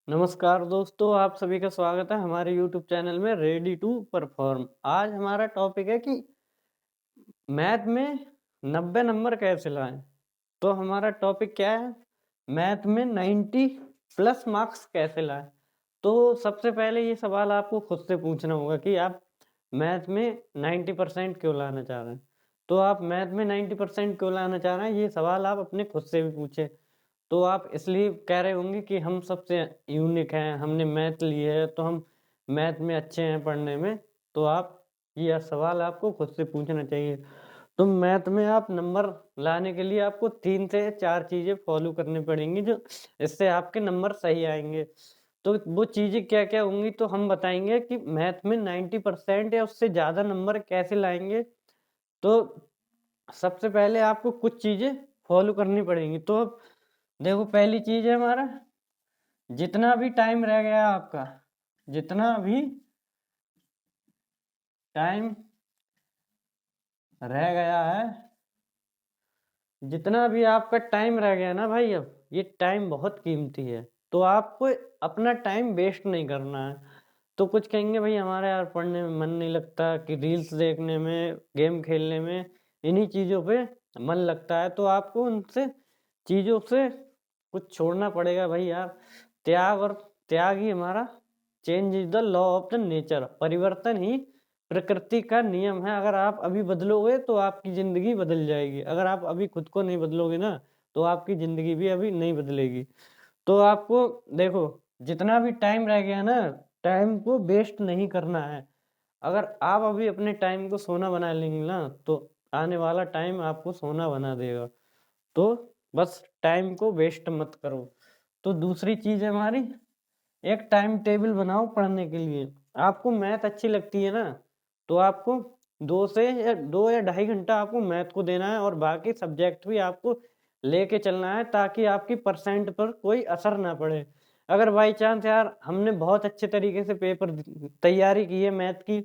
नमस्कार दोस्तों, आप सभी का स्वागत है हमारे यूट्यूब चैनल में रेडी टू परफॉर्म। आज हमारा टॉपिक है कि मैथ में 90 नंबर कैसे लाएं। तो हमारा टॉपिक क्या है? मैथ में 90 प्लस मार्क्स कैसे लाएं। तो सबसे पहले ये सवाल आपको खुद से पूछना होगा कि आप मैथ में 90% क्यों लाना चाह रहे हैं। तो आप मैथ में 90% क्यों लाना चाह रहे हैं, ये सवाल आप अपने खुद से भी पूछे। तो आप इसलिए कह रहे होंगे कि हम सबसे यूनिक हैं, हमने मैथ ली है तो हम मैथ में अच्छे हैं पढ़ने में। तो आप यह सवाल आपको खुद से पूछना चाहिए। तो मैथ में आप नंबर लाने के लिए आपको 3 से 4 चीज़ें फॉलो करनी पड़ेंगी, जो इससे आपके नंबर सही आएंगे। तो वो चीज़ें क्या क्या होंगी, तो हम बताएंगे कि मैथ में 90% या उससे ज़्यादा नंबर कैसे लाएंगे। तो सबसे पहले आपको कुछ चीज़ें फॉलो करनी पड़ेंगी। तो अब देखो, पहली चीज़ है हमारा, जितना भी टाइम रह गया आपका, जितना भी टाइम रह गया है, जितना भी आपका टाइम रह गया ना भाई, अब ये टाइम बहुत कीमती है। तो आपको अपना टाइम वेस्ट नहीं करना है। तो कुछ कहेंगे भाई हमारा यार पढ़ने में मन नहीं लगता, कि रील्स देखने में, गेम खेलने में, इन्हीं चीज़ों पे मन लगता है। तो आपको उनसे चीज़ों से कुछ छोड़ना पड़ेगा भाई यार। त्याग, और त्याग ही हमारा change is the law of the nature, परिवर्तन ही प्रकृति का नियम है। अगर आप अभी बदलोगे तो आपकी जिंदगी बदल जाएगी, अगर आप अभी खुद को नहीं बदलोगे ना तो आपकी जिंदगी भी अभी नहीं बदलेगी। तो आपको देखो, जितना भी टाइम रह गया ना, टाइम को वेस्ट नहीं करना है। अगर आप अभी अपने टाइम को सोना बना लेंगे ना, तो आने वाला टाइम आपको सोना बना देगा। तो बस टाइम को वेस्ट मत करो। तो दूसरी चीज है हमारी, एक टाइम टेबल बनाओ पढ़ने के लिए। आपको मैथ अच्छी लगती है ना, तो आपको 2 या 2.5 घंटा आपको मैथ को देना है, और बाकी सब्जेक्ट भी आपको लेके चलना है, ताकि आपकी परसेंट पर कोई असर ना पड़े। अगर बाई चांस यार हमने बहुत अच्छे तरीके से पेपर तैयारी की है मैथ की,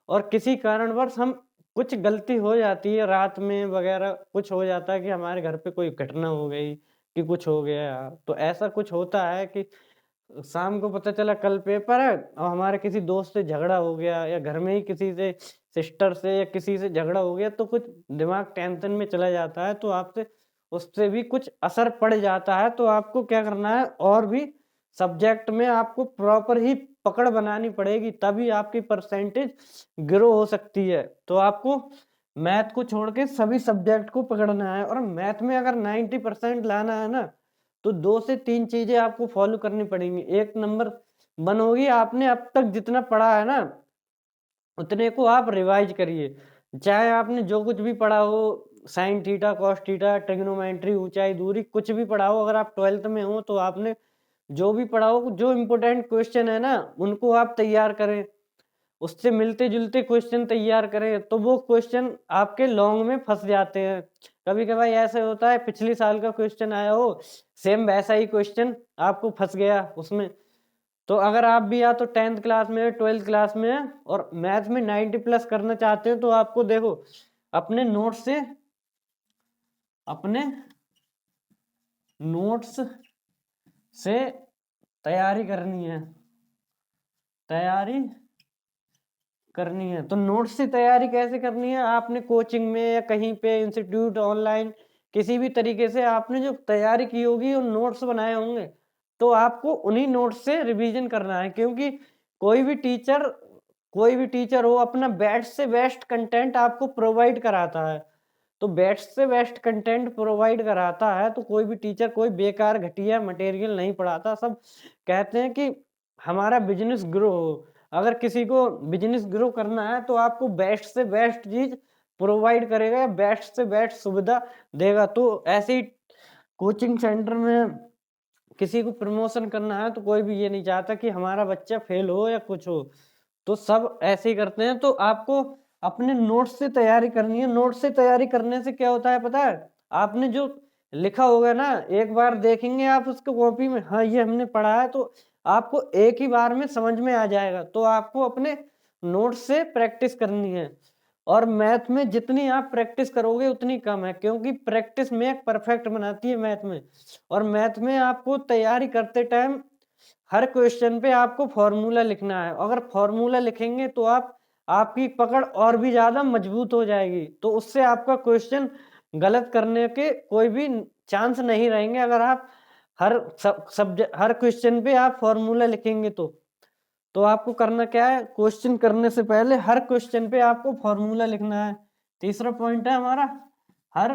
और किसी कारणवश हम कुछ गलती हो जाती है रात में वगैरह, कुछ हो जाता है कि हमारे घर पे कोई घटना हो गई, कि कुछ हो गया, तो ऐसा कुछ होता है कि शाम को पता चला कल पेपर है, और हमारे किसी दोस्त से झगड़ा हो गया, या घर में ही किसी से, सिस्टर से या किसी से झगड़ा हो गया, तो कुछ दिमाग टेंशन में चला जाता है, तो आपसे उससे भी कुछ असर पड़ जाता है। तो आपको क्या करना है, और भी सब्जेक्ट में आपको प्रॉपर ही पकड़ बनानी पड़ेगी, तभी आपकी परसेंटेज ग्रो हो सकती है। तो आपको मैथ को छोड़ के सभी सब्जेक्ट को पकड़ना है, और मैथ में अगर 90% लाना है ना, तो 2 से 3 चीजें आपको फॉलो करनी पड़ेंगी। 1 नंबर 1 होगी, आपने अब तक जितना पढ़ा है ना, उतने को आप रिवाइज करिए। चाहे आपने जो कुछ भी पढ़ा हो, sine theta, cos theta, trigonometry, ऊंचाई दूरी, कुछ भी पढ़ा हो, अगर आप 12th में हो तो आपने जो भी पढ़ा हो, जो इम्पोर्टेंट क्वेश्चन है ना, उनको आप तैयार करें, उससे मिलते जुलते क्वेश्चन तैयार करें। तो वो क्वेश्चन आपके लॉन्ग में फंस जाते हैं। कभी कभार ऐसे होता है, पिछले साल का क्वेश्चन आया हो, सेम वैसा ही क्वेश्चन आपको फंस गया उसमें। तो अगर आप भी या तो 10th क्लास में, 12th क्लास में है, और मैथ में 90 प्लस करना चाहते हो, तो आपको देखो, अपने नोट्स से अपने नोट्स से तैयारी करनी है, तैयारी करनी है। तो नोट्स से तैयारी कैसे करनी है, आपने कोचिंग में या कहीं पे इंस्टीट्यूट, ऑनलाइन, किसी भी तरीके से आपने जो तैयारी की होगी और नोट्स बनाए होंगे, तो आपको उन्हीं नोट्स से रिवीजन करना है। क्योंकि कोई भी टीचर कोई भी टीचर हो, अपना बेस्ट से बेस्ट कंटेंट आपको प्रोवाइड कराता है। तो बेस्ट से बेस्ट कंटेंट प्रोवाइड कराता है, तो कोई भी टीचर कोई बेकार घटिया मटेरियल नहीं पढ़ाता। सब कहते हैं कि हमारा बिजनेस ग्रो हो। अगर किसी को बिजनेस ग्रो करना है, तो आपको बेस्ट से बेस्ट चीज प्रोवाइड करेगा, बेस्ट से बेस्ट सुविधा देगा। तो ऐसे ही कोचिंग सेंटर में किसी को प्रमोशन करना है, तो कोई भी ये नहीं चाहता कि हमारा बच्चा फेल हो या कुछ हो। तो सब ऐसे ही करते हैं। तो आपको अपने नोट्स से तैयारी करनी है। नोट्स से तैयारी करने से क्या होता है पता है, आपने जो लिखा होगा ना, एक बार देखेंगे आप उसको कॉपी में, हाँ ये हमने पढ़ा है, तो आपको एक ही बार में समझ में आ जाएगा। तो आपको अपने नोट्स से प्रैक्टिस करनी है। और मैथ में जितनी आप प्रैक्टिस करोगे उतनी कम है, क्योंकि प्रैक्टिस में एक परफेक्ट बनाती है मैथ में। और मैथ में आपको तैयारी करते टाइम हर क्वेश्चन पे आपको फॉर्मूला लिखना है। अगर फॉर्मूला लिखेंगे तो आपकी पकड़ और भी ज़्यादा मजबूत हो जाएगी। तो उससे आपका क्वेश्चन गलत करने के कोई भी चांस नहीं रहेंगे अगर आप हर क्वेश्चन पे आप फॉर्मूला लिखेंगे तो आपको करना क्या है, क्वेश्चन करने से पहले हर क्वेश्चन पे आपको फॉर्मूला लिखना है। तीसरा पॉइंट है हमारा, हर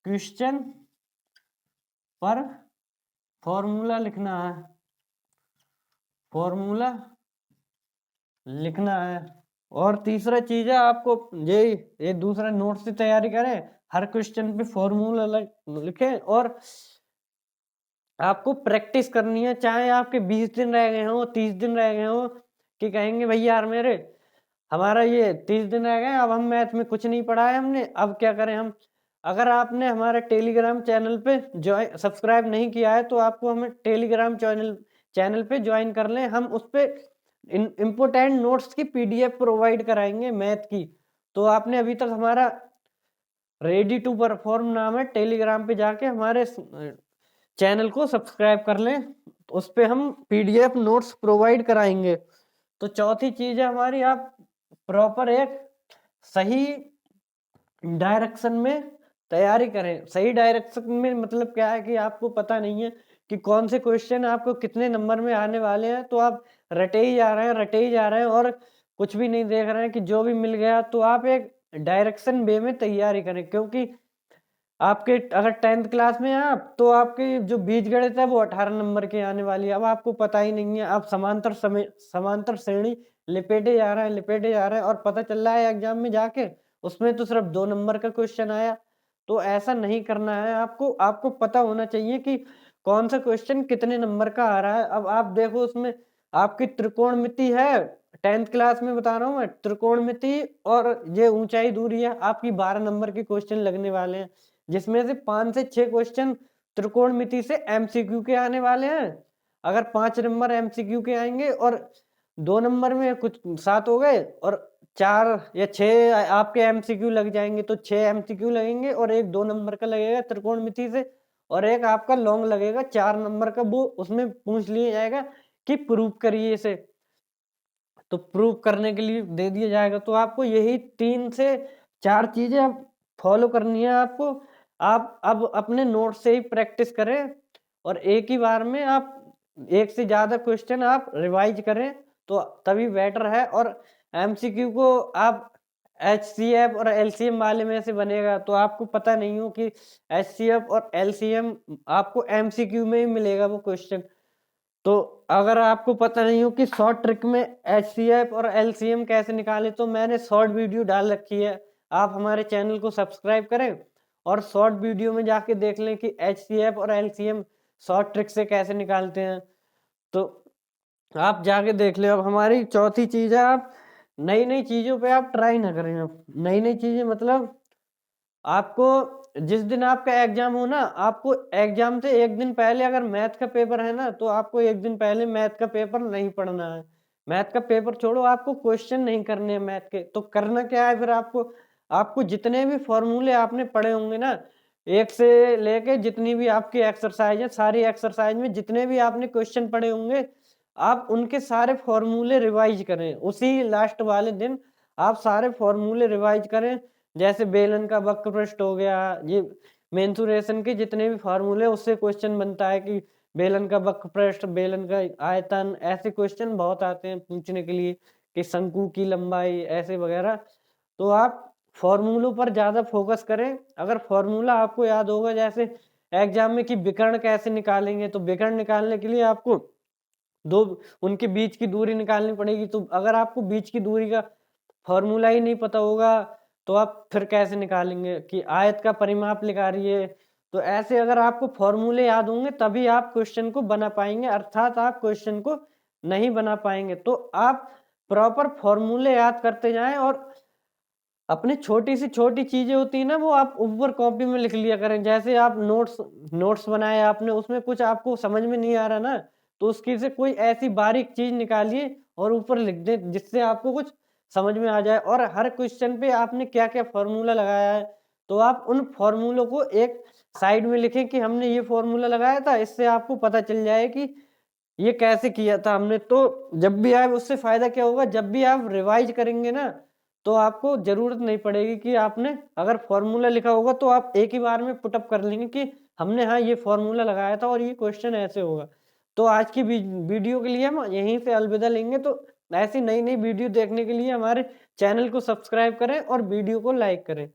क्वेश्चन पर फॉर्मूला लिखना है, फॉर्मूला लिखना है। और तीसरा चीज है आपको ये दूसरा नोट से तैयारी करें, हर क्वेश्चन पे फॉर्मूला लिखें और आपको प्रैक्टिस करनी है। चाहे आपके 20 दिन रह गए हो, 30 दिन रह गए हो, कि कहेंगे भैया यार मेरे हमारा ये 30 दिन रह गए, अब हम मैथ में कुछ नहीं पढ़ा है हमने, अब क्या करें हम। अगर आपने हमारे टेलीग्राम चैनल पे सब्सक्राइब नहीं किया है तो आपको हमें टेलीग्राम चैनल पे ज्वाइन कर लें। हम उस पे इम्पोर्टेंट नोट्स की पीडीएफ प्रोवाइड कराएंगे मैथ की। तो आपने अभी तक हमारा रेडी टू परफॉर्म नाम है, टेलीग्राम पे जाके हमारे चैनल को सब्सक्राइब कर लें, उस पे हम पीडीएफ नोट्स प्रोवाइड कराएंगे। तो चौथी चीज है हमारी, आप प्रॉपर एक सही डायरेक्शन में तैयारी करें। सही डायरेक्शन में मतलब क्या है कि आपको पता नहीं है कि कौन से क्वेश्चन आपको कितने नंबर में आने वाले हैं, तो आप रटे ही जा रहे हैं और कुछ भी नहीं देख रहे हैं कि जो भी मिल गया। तो आप एक डायरेक्शन वे में तैयारी करें, क्योंकि आपके अगर 10th क्लास में हैं आप, तो आपकी जो बीजगणित है वो 18 नंबर की आने वाली है। अब आपको पता ही नहीं है, आप समांतर श्रेणी लिपेटे जा रहे हैं और पता चल रहा है एग्जाम में जाके उसमें तो सिर्फ 2 नंबर का क्वेश्चन आया। तो ऐसा नहीं करना है, आपको पता होना चाहिए कि कौन सा क्वेश्चन कितने नंबर का आ रहा है। अब आप देखो उसमें आपकी त्रिकोणमिति है, 10th क्लास में बता रहा हूँ मैं, त्रिकोणमिति और ये ऊंचाई दूरी है, आपकी 12 नंबर के क्वेश्चन लगने वाले हैं, जिसमें से 5 से 6 क्वेश्चन त्रिकोणमिति से एमसीक्यू के आने वाले हैं। अगर 5 नंबर एमसीक्यू के आएंगे और 2 नंबर में कुछ 7 हो गए और 4 या 6 आपके एमसीक्यू लग जाएंगे, तो 6 एमसीक्यू लगेंगे और एक 2 नंबर का लगेगा त्रिकोणमिति से और एक आपका लॉन्ग लगेगा 4 नंबर का, वो उसमें पूछ लिया जाएगा कि प्रूव करिए इसे। तो प्रूव करने के लिए दे दिया जाएगा। तो आपको यही 3 से 4 चीजें अब फॉलो करनी है आपको। आप अब अपने नोट से ही प्रैक्टिस करें और एक ही बार में आप एक से ज्यादा क्वेश्चन आप रिवाइज करें, तो तभी बेटर है। और एमसीक्यू को आप एचसीएफ और एलसीएम वाले में से बनेगा, तो आपको पता नहीं हो कि एचसीएफ और एलसीएम आपको एमसीक्यू में ही मिलेगा वो क्वेश्चन। तो अगर आपको पता नहीं हो कि शॉर्ट ट्रिक में एचसीएफ और एलसीएम कैसे निकाले, तो मैंने शॉर्ट वीडियो डाल रखी है, आप हमारे चैनल को सब्सक्राइब करें और शॉर्ट वीडियो में जाके देख लें कि एचसीएफ और एलसीएम शॉर्ट ट्रिक से कैसे निकालते हैं। तो आप जाके देख ले। अब हमारी चौथी चीज है, आप नई नई चीजों पे आप ट्राई ना करें। आप नई नई चीजें मतलब आपको जिस दिन आपका एग्जाम हो ना, आपको एग्जाम से एक दिन पहले अगर मैथ का पेपर है ना, तो आपको एक दिन पहले मैथ का पेपर नहीं पढ़ना है। मैथ का पेपर छोड़ो, आपको क्वेश्चन नहीं करने हैं मैथ के। तो करना क्या है फिर, आपको जितने भी फॉर्मूले आपने पढ़े होंगे ना, एक से लेके जितनी भी आपकी एक्सरसाइज है, सारी एक्सरसाइज में जितने भी आपने क्वेश्चन पढ़े होंगे, आप उनके सारे फॉर्मूले रिवाइज करें। उसी लास्ट वाले दिन आप सारे फॉर्मूले रिवाइज करें। जैसे बेलन का वक्र पृष्ठ हो गया, ये मेंसुरेशन के जितने भी फार्मूले, उससे क्वेश्चन बनता है कि बेलन का वक्र पृष्ठ, बेलन का आयतन, ऐसे क्वेश्चन बहुत आते हैं पूछने के लिए कि शंकु की लंबाई, ऐसे वगैरह। तो आप फॉर्मूलों पर ज्यादा फोकस करें। अगर फॉर्मूला आपको याद होगा, जैसे एग्जाम में कि विकर्ण कैसे निकालेंगे, तो विकर्ण निकालने के लिए आपको दो उनके बीच की दूरी निकालनी पड़ेगी। तो अगर आपको बीच की दूरी का फॉर्मूला ही नहीं पता होगा, तो आप फिर कैसे निकालेंगे कि आयत का परिमाप निकाल रही है। तो ऐसे अगर आपको फॉर्मूले याद होंगे तभी आप क्वेश्चन को बना पाएंगे, अर्थात आप क्वेश्चन को नहीं बना पाएंगे। तो आप प्रॉपर फॉर्मूले याद करते जाएं और अपनी छोटी सी छोटी चीजें होती है ना, वो आप ऊपर कॉपी में लिख लिया करें। जैसे आप नोट्स बनाए आपने, उसमें कुछ आपको समझ में नहीं आ रहा ना, तो उसकी से कोई ऐसी बारीक चीज निकालिए और ऊपर लिख दें, जिससे आपको कुछ समझ में आ जाए। और हर क्वेश्चन पे आपने क्या क्या फॉर्मूला लगाया है, तो आप उन फॉर्मूलों को एक साइड में लिखें कि हमने ये फॉर्मूला लगाया था। इससे आपको पता चल जाए कि ये कैसे किया था हमने। तो जब भी आप उससे फायदा क्या होगा, जब भी आप रिवाइज करेंगे ना तो आपको जरूरत नहीं पड़ेगी कि आपने अगर फॉर्मूला लिखा होगा तो आप एक ही बार में पुटअप कर लेंगे कि हमने हाँ ये फॉर्मूला लगाया था और ये क्वेश्चन ऐसे होगा। तो आज की वीडियो के लिए हम यहीं से अलविदा लेंगे। तो ऐसी नई नई वीडियो देखने के लिए हमारे चैनल को सब्सक्राइब करें और वीडियो को लाइक करें।